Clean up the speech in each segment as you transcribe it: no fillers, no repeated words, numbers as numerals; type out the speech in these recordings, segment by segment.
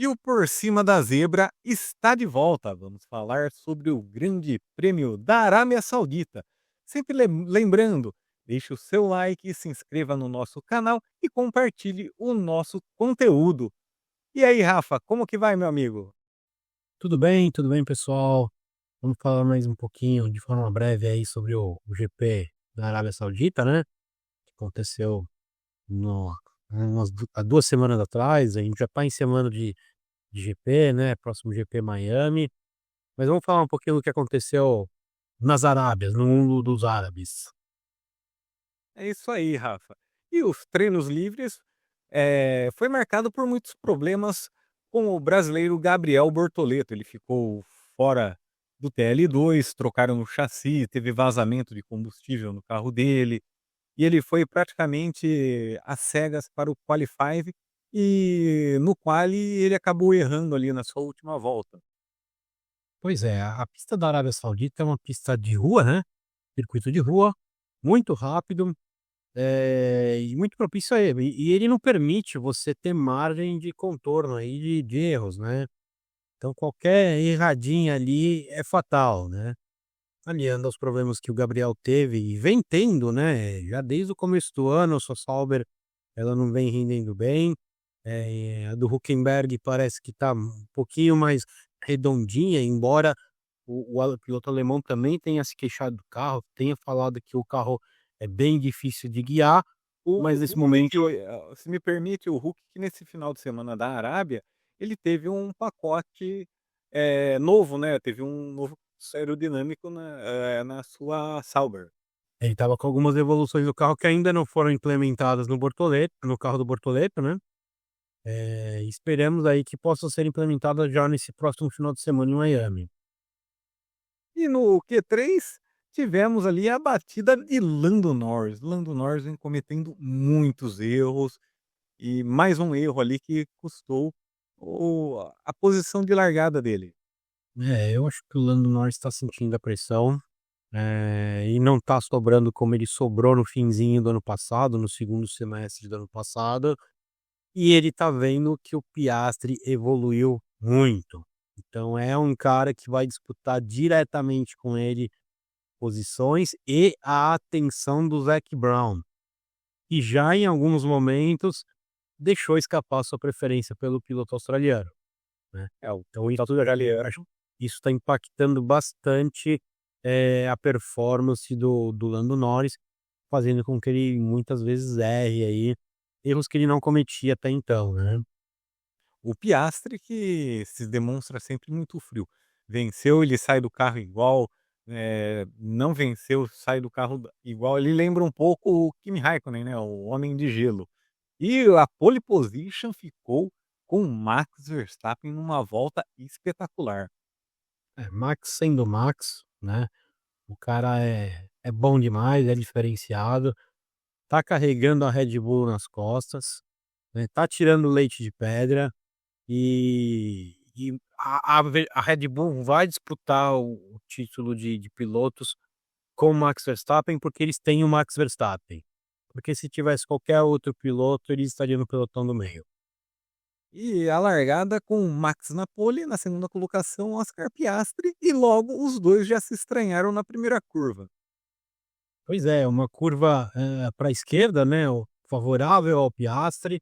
E o Por Cima da Zebra está de volta. Vamos falar sobre o Grande Prêmio da Arábia Saudita. Sempre lembrando, deixe o seu like, se inscreva no nosso canal e compartilhe o nosso conteúdo. E aí, Rafa, como que vai, meu amigo? Tudo bem, pessoal. Vamos falar mais um pouquinho, de forma breve aí, sobre o GP da Arábia Saudita, né? Que aconteceu no, há 2 semanas atrás. A gente já está em semana de GP, né? Próximo GP Miami. Mas vamos falar um pouquinho do que aconteceu nas Arábias, no mundo dos árabes. É isso aí, Rafa. E os treinos livres foi marcado por muitos problemas com o brasileiro Gabriel Bortoleto. Ele ficou fora do TL2, trocaram o chassi, teve vazamento de combustível no carro dele, e ele foi praticamente às cegas para o Qualify, e no quali ele acabou errando ali na sua última volta. Pois é, a pista da Arábia Saudita é uma pista de rua, né? Circuito de rua, muito rápido. E muito propício a ele. E ele não permite você ter margem de contorno aí de erros, né. Então qualquer erradinha ali é fatal, né. Aliando aos problemas que o Gabriel teve e vem tendo, né, já desde o começo do ano, a sua Sauber, ela não vem rendendo bem, a do Huckenberg parece que tá um pouquinho mais redondinha, embora o piloto alemão também tenha se queixado do carro, tenha falado que o carro é bem difícil de guiar, mas O nesse Hulk, momento se me permite, o Hulk que nesse final de semana da Arábia, ele teve um pacote, novo, né, teve um novo aerodinâmico na sua Sauber. ele estava com algumas evoluções do carro que ainda não foram implementadas no carro do Bortoleto, né. Esperamos aí que possam ser implementadas já nesse próximo final de semana em Miami. E no Q3, tivemos ali a batida de Lando Norris. Lando Norris vem cometendo muitos erros, e mais um erro ali que custou a posição de largada dele. Eu acho que o Lando Norris está sentindo a pressão, e não está sobrando como ele sobrou no finzinho do ano passado, no segundo semestre do ano passado. E ele tá vendo que o Piastri evoluiu muito. Então é um cara que vai disputar diretamente com ele posições e a atenção do Zac Brown, que já em alguns momentos deixou escapar sua preferência pelo piloto australiano, né. O Então piloto italiano. isso está impactando bastante, a performance do Lando Norris, fazendo com que ele muitas vezes erre aí, erros que ele não cometia até então, né. O Piastri que se demonstra sempre muito frio. Venceu, ele sai do carro igual, não venceu, sai do carro igual. Ele lembra um pouco o Kimi Raikkonen, né, o Homem de Gelo. E a pole position ficou com o Max Verstappen numa volta espetacular. Max sendo Max, né, o cara é bom demais, é diferenciado, tá carregando a Red Bull nas costas, né, tá tirando leite de pedra, e a Red Bull vai disputar o título de pilotos com o Max Verstappen, porque eles têm o Max Verstappen, porque se tivesse qualquer outro piloto, eles estariam no pelotão do meio. E a largada com o Max na pole, na segunda colocação Oscar Piastri, e logo os dois já se estranharam na primeira curva. Pois é, uma curva, pra esquerda, né, favorável ao Piastri,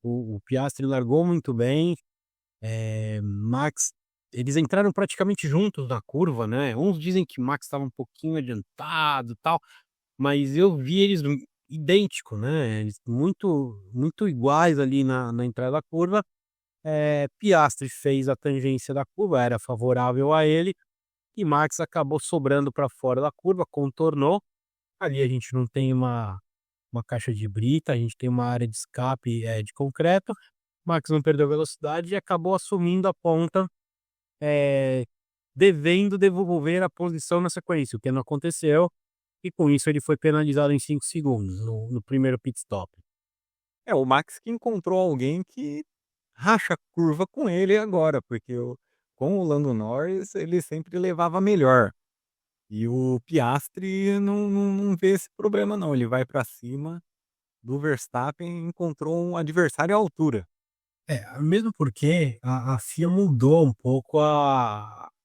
o Piastri largou muito bem. Max eles entraram praticamente juntos na curva, né, uns dizem que Max estava um pouquinho adiantado, e tal, mas eu vi eles idêntico, né, eles muito iguais ali na entrada da curva. Piastri fez a tangência da curva, era favorável a ele, e Max acabou sobrando para fora da curva, contornou. Ali a gente não tem uma caixa de brita, a gente tem uma área de escape, de concreto. Max não perdeu velocidade e acabou assumindo a ponta, eh, devendo devolver a posição na sequência, o que não aconteceu, e com isso ele foi penalizado em 5 segundos no primeiro pit stop. É, o Max que encontrou alguém que racha curva com ele agora, porque com o Lando Norris ele sempre levava melhor. E o Piastri não vê esse problema não, ele vai para cima do Verstappen e encontrou um adversário à altura. Mesmo porque a FIA mudou um pouco a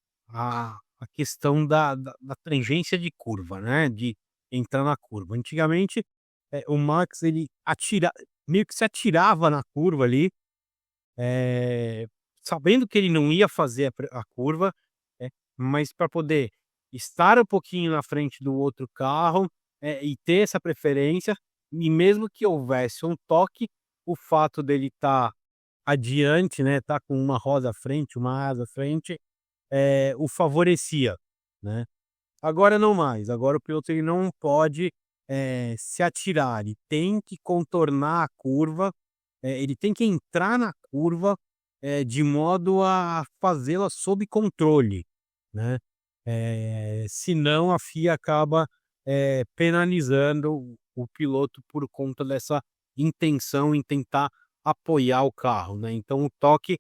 questão da tangência de curva, né, de entrar na curva. Antigamente, o Max ele meio que se atirava na curva ali, eh, sabendo que ele não ia fazer a curva, mas para poder estar um pouquinho na frente do outro carro, e ter essa preferência, e mesmo que houvesse um toque, o fato dele estar adiante, né, tá com uma roda à frente, uma asa à frente, o favorecia, né. Agora não mais, agora o piloto ele não pode, se atirar, ele tem que contornar a curva, ele tem que entrar na curva, de modo a fazê-la sob controle, né. Senão a FIA acaba, penalizando o piloto por conta dessa intenção em tentar apoiar o carro, né. Então o toque,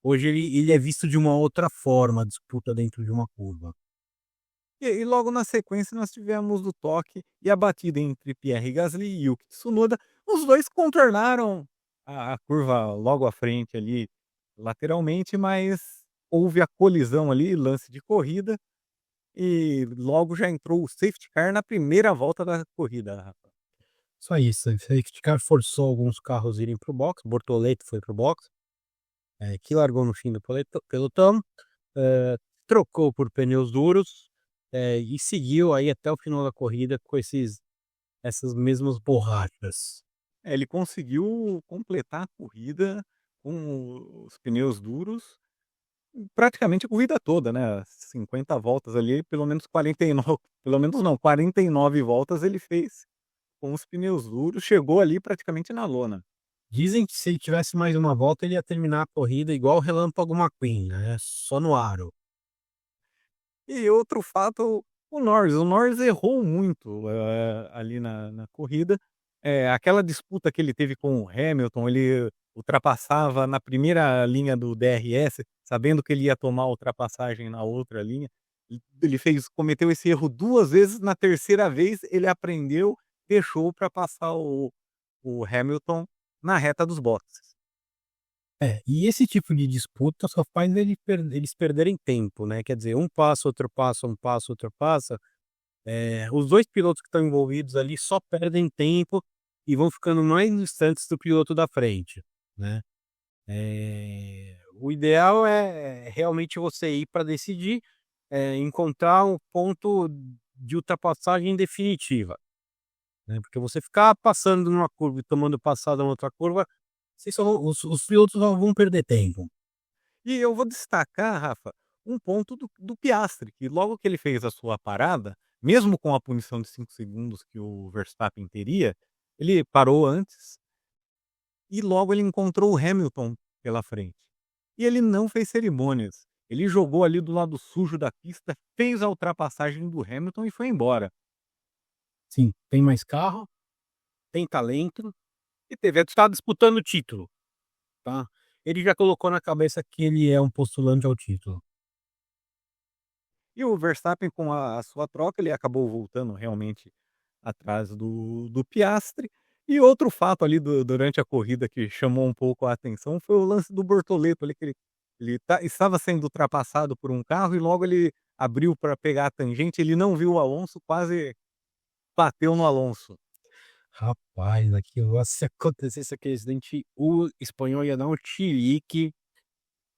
hoje ele é visto de uma outra forma, a disputa dentro de uma curva. E logo na sequência nós tivemos o toque e a batida entre Pierre Gasly e Yuki Tsunoda. Os 2 contornaram a curva logo à frente ali, lateralmente, mas houve a colisão ali, lance de corrida, e logo já entrou o safety car na primeira volta da corrida, Rafa. Só isso, o safety car forçou alguns carros irem para o box, Bortoleto foi para o box, que largou no fim do pelotão, eh, trocou por pneus duros, e seguiu aí até o final da corrida com essas mesmas borrachas. Ele conseguiu completar a corrida com os pneus duros, praticamente a corrida toda, né, 50 voltas ali, pelo menos 49, pelo menos não, 49 voltas ele fez com os pneus duros, chegou ali praticamente na lona. Dizem que se ele tivesse mais uma volta, ele ia terminar a corrida igual o Relâmpago McQueen, né, só no aro. E outro fato, o Norris errou muito, ali na corrida, aquela disputa que ele teve com o Hamilton, ele ultrapassava na primeira linha do DRS, sabendo que ele ia tomar a ultrapassagem na outra linha, ele cometeu esse erro 2 vezes, na terceira vez ele aprendeu, deixou para passar o Hamilton na reta dos boxes. E esse tipo de disputa só faz eles perderem tempo, né, quer dizer, um passa, outro passa, um passa, outro passa, os 2 pilotos que estão envolvidos ali só perdem tempo e vão ficando mais distantes do piloto da frente, né. O ideal é realmente você ir para decidir, encontrar um ponto de ultrapassagem definitiva, né, porque você ficar passando numa curva e tomando passada na outra curva, vocês só vão os pilotos só vão perder tempo. E eu vou destacar, Rafa, um ponto do Piastri, que logo que ele fez a sua parada, mesmo com a punição de 5 segundos que o Verstappen teria, ele parou antes e logo ele encontrou o Hamilton pela frente. E ele não fez cerimônias. Ele jogou ali do lado sujo da pista, fez a ultrapassagem do Hamilton e foi embora. Sim, tem mais carro, tem talento e teve está disputando o título, tá. Ele já colocou na cabeça que ele é um postulante ao título. E o Verstappen, com a sua troca, ele acabou voltando realmente atrás do Piastri. E outro fato ali durante a corrida que chamou um pouco a atenção foi o lance do Bortoleto ali, que estava sendo ultrapassado por um carro e logo ele abriu para pegar a tangente, ele não viu o Alonso, quase bateu no Alonso. Rapaz, aquilo lá, se acontecesse aquele acidente, o espanhol ia dar um chilique,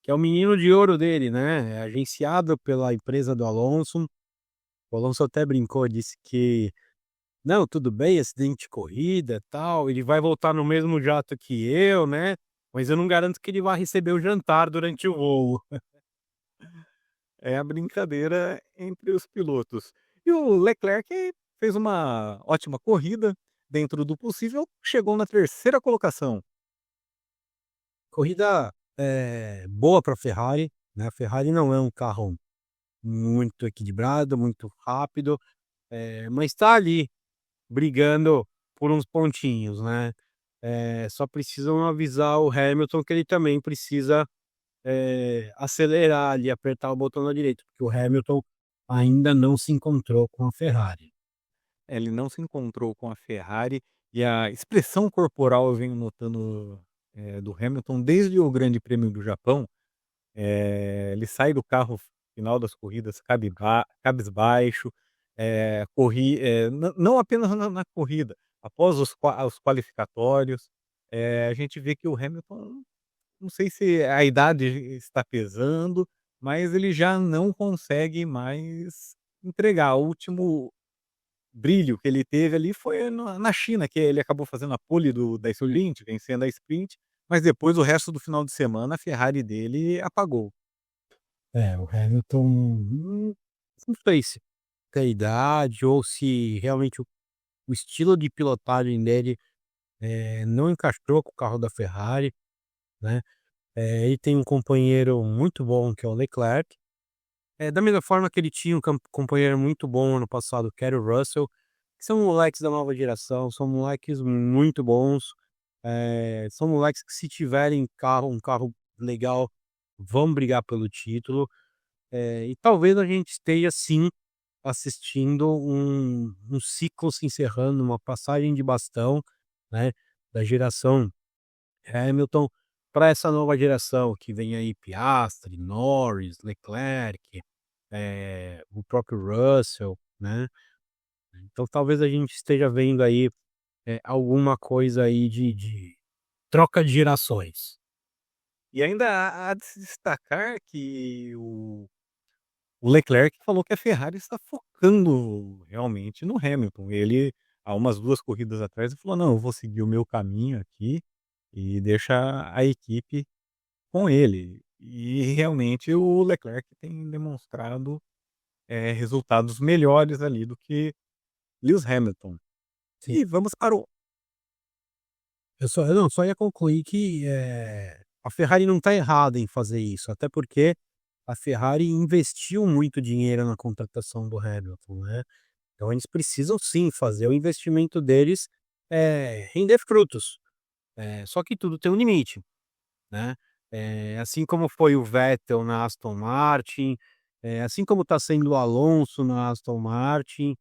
que é o menino de ouro dele, né, é agenciado pela empresa do Alonso. O Alonso até brincou, disse que: "Não, tudo bem, acidente de corrida, tal, ele vai voltar no mesmo jato que eu, né, mas eu não garanto que ele vai receber o jantar durante o voo". É a brincadeira entre os pilotos. E o Leclerc fez uma ótima corrida, dentro do possível, chegou na terceira colocação. Corrida, boa para a Ferrari, né, a Ferrari não é um carro muito equilibrado, muito rápido, mas está ali, brigando por uns pontinhos, né. Só precisam avisar o Hamilton que ele também precisa, acelerar ali, apertar o botão da direita, porque o Hamilton ainda não se encontrou com a Ferrari. Ele não se encontrou com a Ferrari e a expressão corporal eu venho notando do Hamilton desde o Grande Prêmio do Japão. Ele sai do carro final das corridas cabisbaixo, não apenas na corrida, após os qualificatórios, a gente vê que o Hamilton, não sei se a idade está pesando, mas ele já não consegue mais entregar. O último brilho que ele teve ali foi na China, que ele acabou fazendo a pole da sprint, vencendo a sprint, mas depois o resto do final de semana a Ferrari dele apagou. O Hamilton, não sei se é a idade ou se realmente o estilo de pilotagem dele, não encaixou com o carro da Ferrari, né. Ele tem um companheiro muito bom que é o Leclerc, da mesma forma que ele tinha um companheiro muito bom ano passado que era o Russell, que são moleques da nova geração, são moleques muito bons, são moleques que se tiverem um carro legal, vão brigar pelo título. E talvez a gente esteja sim assistindo um ciclo se encerrando, uma passagem de bastão, né, da geração Hamilton para essa nova geração que vem aí Piastri, Norris, Leclerc, o próprio Russell, né. Então talvez a gente esteja vendo aí, alguma coisa aí de troca de gerações. E ainda há de se destacar que o Leclerc falou que a Ferrari está focando realmente no Hamilton. Ele, há umas 2 corridas atrás, ele falou: "Não, eu vou seguir o meu caminho aqui e deixa a equipe com ele". E realmente o Leclerc tem demonstrado, resultados melhores ali do que Lewis Hamilton. Sim. E vamos para o Eu só ia concluir que, a Ferrari não está errada em fazer isso, até porque a Ferrari investiu muito dinheiro na contratação do Hamilton, né. Então eles precisam sim fazer o investimento deles, render frutos. Só que tudo tem um limite, né. Assim como foi o Vettel na Aston Martin, assim como está sendo o Alonso na Aston Martin,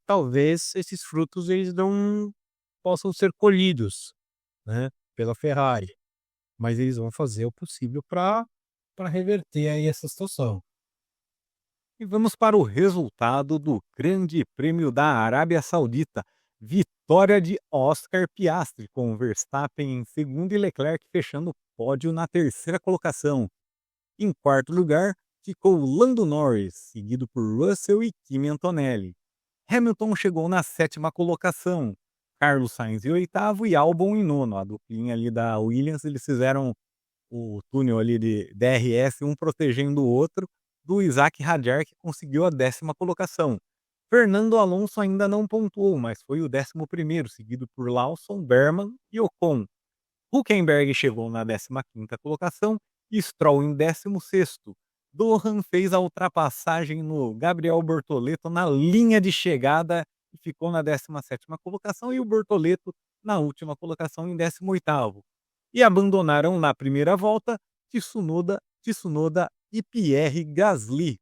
talvez esses frutos eles não possam ser colhidos, né, pela Ferrari, mas eles vão fazer o possível para reverter aí essa situação. E vamos para o resultado do Grande Prêmio da Arábia Saudita. Vitória de Oscar Piastri, com Verstappen em segundo e Leclerc fechando o pódio na terceira colocação. Em quarto lugar, ficou Lando Norris, seguido por Russell e Kimi Antonelli. Hamilton chegou na sétima colocação. Carlos Sainz em oitavo e Albon em nono. A duplinha ali da Williams, eles fizeram o túnel ali de DRS, um protegendo o outro, do Isaac Hadjar, que conseguiu a décima colocação. Fernando Alonso ainda não pontuou, mas foi o 11º, seguido por Lawson, Berman e Ocon. Hülkenberg chegou na 15ª colocação e Stroll em 16º. Dohan fez a ultrapassagem no Gabriel Bortoleto na linha de chegada e ficou na 17ª colocação, e o Bortoleto na última colocação em 18º. E abandonaram na primeira volta Tsunoda e Pierre Gasly.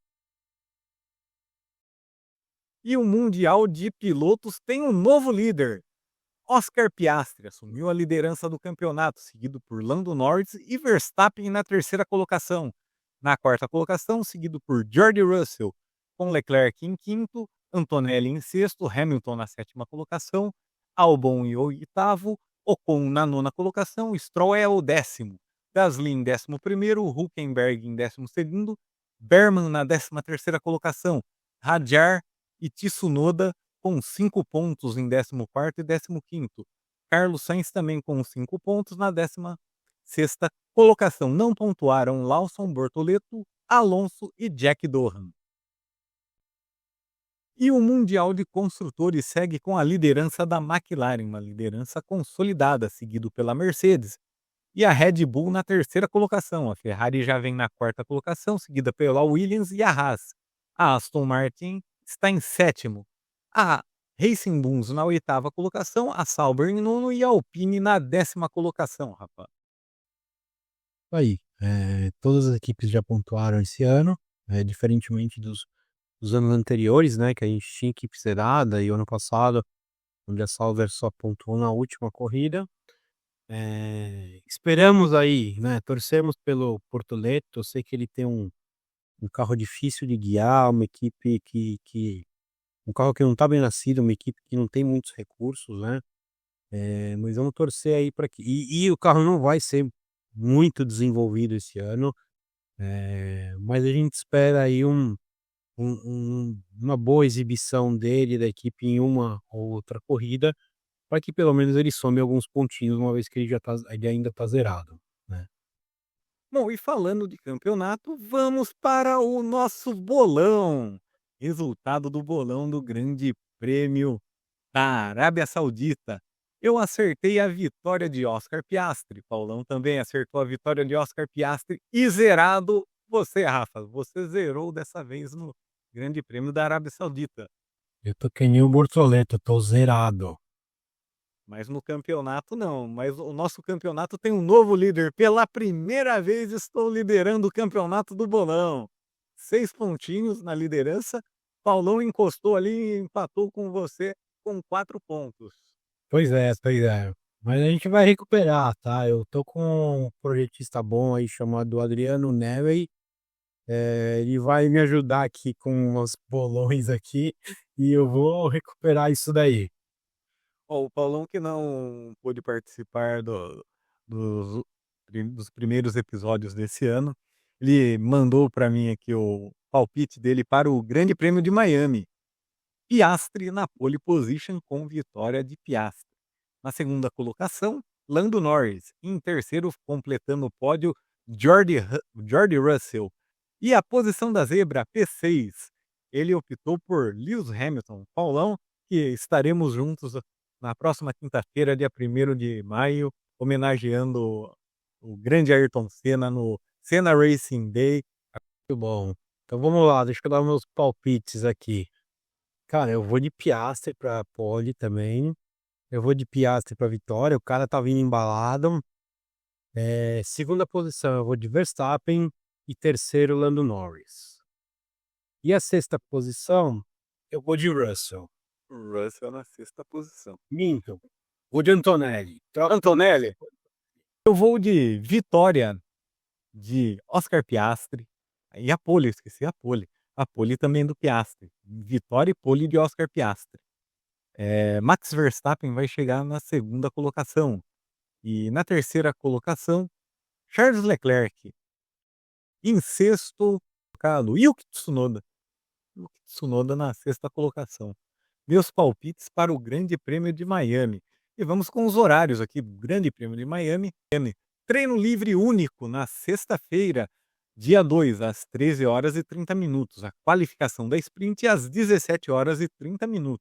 E o Mundial de Pilotos tem um novo líder. Oscar Piastri assumiu a liderança do campeonato, seguido por Lando Norris e Verstappen na terceira colocação. Na quarta colocação, seguido por George Russell, com Leclerc em quinto, Antonelli em sexto, Hamilton na sétima colocação, Albon em oitavo, Ocon na nona colocação, Stroll é o décimo, Gasly em 11º, Hülkenberg em 12º, Berman na 13ª colocação, Hadjar e Tsunoda com 5 pontos em 14º e 15º. Carlos Sainz também com 5 pontos na 16ª colocação. Não pontuaram Lawson, Bortoleto, Alonso e Jack Dohan. E o Mundial de Construtores segue com a liderança da McLaren, uma liderança consolidada, seguido pela Mercedes, e a Red Bull na terceira colocação. A Ferrari já vem na quarta colocação, seguida pela Williams e a Haas. A Aston Martin está em sétimo. A Racing Bulls na oitava colocação, a Sauber em nono e a Alpine na 10ª colocação, rapaz. Aí, todas as equipes já pontuaram esse ano, diferentemente dos anos anteriores, né, que a gente tinha equipe zerada e o ano passado, onde a Sauber só pontuou na última corrida. Esperamos aí, né, torcemos pelo Bortoleto, eu sei que ele tem um carro difícil de guiar, uma equipe que um carro que não tá bem nascido, uma equipe que não tem muitos recursos, né, mas vamos torcer aí para que o carro não vai ser muito desenvolvido esse ano, mas a gente espera aí uma boa exibição dele, da equipe em uma ou outra corrida, para que pelo menos ele some alguns pontinhos, uma vez que ele ainda tá zerado, né. Bom, e falando de campeonato, vamos para o nosso bolão. Resultado do bolão do Grande Prêmio da Arábia Saudita. Eu acertei a vitória de Oscar Piastri. Paulão também acertou a vitória de Oscar Piastri. E zerado você, Rafa. Você zerou dessa vez no Grande Prêmio da Arábia Saudita. Eu tô que nem o Bortoleto, eu tô zerado. Mas no campeonato não. Mas o nosso campeonato tem um novo líder. Pela primeira vez estou liderando o campeonato do bolão. 6 pontinhos na liderança. Paulão encostou ali e empatou com você com 4 pontos. Pois é, pois é. Mas a gente vai recuperar, tá? Eu tô com um projetista bom aí chamado Adriano Neve, ele vai me ajudar aqui com os bolões aqui, e eu vou recuperar isso daí. Ó, o Paulão que não pôde participar dos dos primeiros episódios desse ano, ele mandou para mim aqui o palpite dele para o Grande Prêmio de Miami. Piastri na pole position com vitória de Piastri. Na segunda colocação, Lando Norris. Em terceiro, completando o pódio, George Russell. E a posição da zebra, P6. Ele optou por Lewis Hamilton. Paulão, que estaremos juntos na próxima quinta-feira, dia 1º de maio, homenageando o grande Ayrton Senna no Senna Racing Day. Muito bom. Então vamos lá, deixa eu dar meus palpites aqui. Cara, eu vou de Piastri pra pole também, eu vou de Piastri pra vitória, o cara tá vindo embalado. Segunda posição eu vou de Verstappen e terceiro Lando Norris. E a sexta posição, eu vou de Russell. Russell na sexta posição. Minto, vou de Antonelli. Antonelli, eu vou de vitória de Oscar Piastri. E a pole, eu esqueci a pole. A pole também do Piastri. Vitória e pole de Oscar Piastri. Max Verstappen vai chegar na segunda colocação. E na terceira colocação, Charles Leclerc. Em sexto colocado, Yuki Tsunoda. Yuki Tsunoda na sexta colocação. Meus palpites para o Grande Prêmio de Miami. E vamos com os horários aqui. Grande Prêmio de Miami. Treino livre único na sexta-feira, dia 2, às 13h30. A qualificação da sprint às 17h30.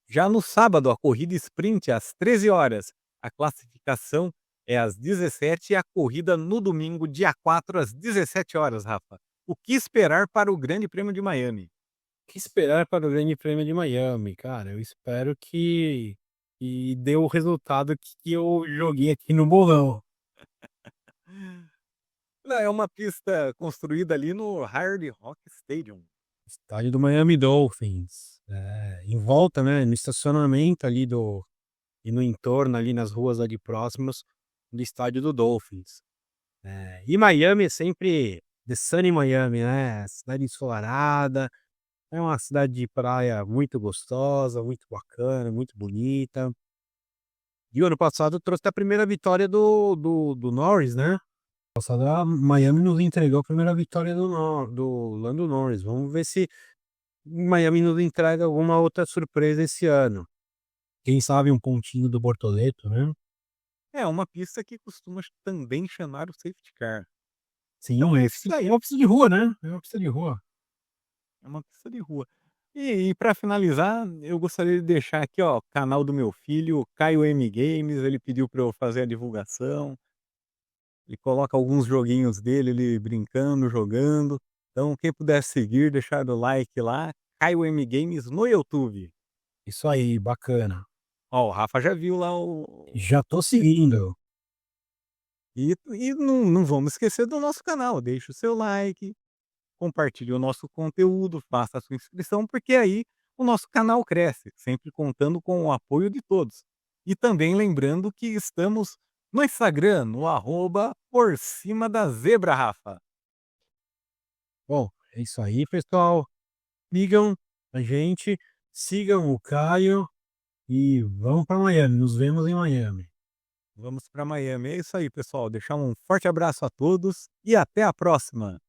Já no sábado, a corrida sprint às 13h. A classificação é às 17h e a corrida no domingo, dia 4, às 17h, Rafa. O que esperar para o Grande Prêmio de Miami? O que esperar para o Grande Prêmio de Miami? Cara, eu espero que dê o resultado que eu joguei aqui no bolão. Não, é uma pista construída ali no Hard Rock Stadium. Estádio do Miami Dolphins. Em volta, né, no estacionamento ali e no entorno ali nas ruas ali próximas do estádio do Dolphins. E Miami é sempre The Sunny Miami, né, cidade ensolarada, é uma cidade de praia muito gostosa, muito bacana, muito bonita. E o ano passado trouxe a primeira vitória do Norris, né. Passado a Miami nos entregou a primeira vitória do Lando Norris. Vamos ver se Miami nos entrega alguma outra surpresa esse ano. Quem sabe um pontinho do Bortoleto, né. É uma pista que costuma também chamar o safety car. Sim, é uma pista de rua, né, é uma pista de rua. É uma pista de rua. E para finalizar, eu gostaria de deixar aqui, ó, o canal do meu filho, Caio M Games, ele pediu para eu fazer a divulgação. Ele coloca alguns joguinhos dele, ele brincando, jogando. Então, quem puder seguir, deixar o like lá, Caio M Games no YouTube. Isso aí, bacana. Ó, o Rafa já viu lá o. Já tô seguindo. E não vamos esquecer do nosso canal. Deixe o seu like, compartilhe o nosso conteúdo, faça a sua inscrição, porque aí o nosso canal cresce, sempre contando com o apoio de todos. E também lembrando que estamos no Instagram, no @por cima da zebra, Rafa. Bom, é isso aí, pessoal. Sigam a gente, sigam o Caio e vamos para Miami. Nos vemos em Miami. Vamos para Miami. É isso aí, pessoal. Deixar um forte abraço a todos e até a próxima.